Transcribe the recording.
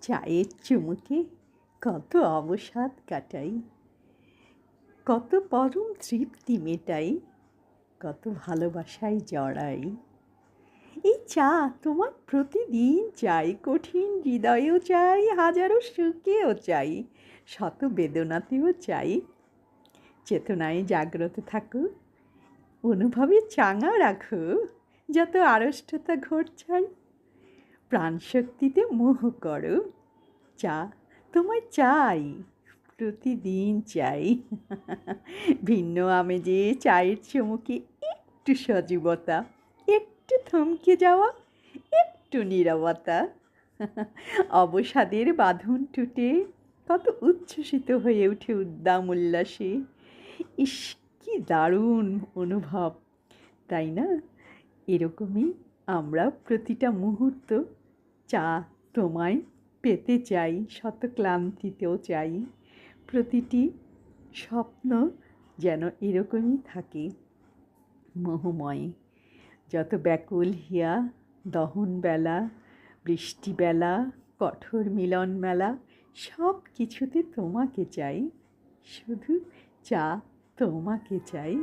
চায়ের চুমুকে কত অবসাদ কাটাই, কত পরম তৃপ্তি মেটাই, কত ভালোবাসায় জড়াই। এই চা তোমার প্রতিদিন চাই, কঠিন হৃদয়েও চাই, হাজারো সুখেও চাই, শত বেদনাতেও চাই। চেতনায় জাগ্রত থাকো, অনুভবে চাঙা রাখো, যত আড়ষ্টতা ঘোরছাই, প্রাণশক্তিতে মোহ করো। চা তোমায় চাই, প্রতিদিন চাই। ভিন্ন আমেজে চায়ের চুমুকে একটু সজীবতা, একটু থমকে যাওয়া, একটু নীরবতা। অবসাদের বাঁধন টুটে কত উচ্ছ্বসিত হয়ে ওঠে উদ্দাম উল্লাসে। ইস, কি দারুণ অনুভব, তাই না? এরকমই আমরা প্রতিটা মুহূর্ত চা তোমায় পেতে চাই, শত ক্লান্তিতেও চাই। প্রতিটি স্বপ্ন যেন এরকমই থাকে, মোহময়। যত ব্যাকুল হিয়া, দহন বেলা, বৃষ্টিবেলা, কঠোর মিলন মেলা, সব কিছুতে তোমাকে চাই, শুধু চা তোমাকে চাই।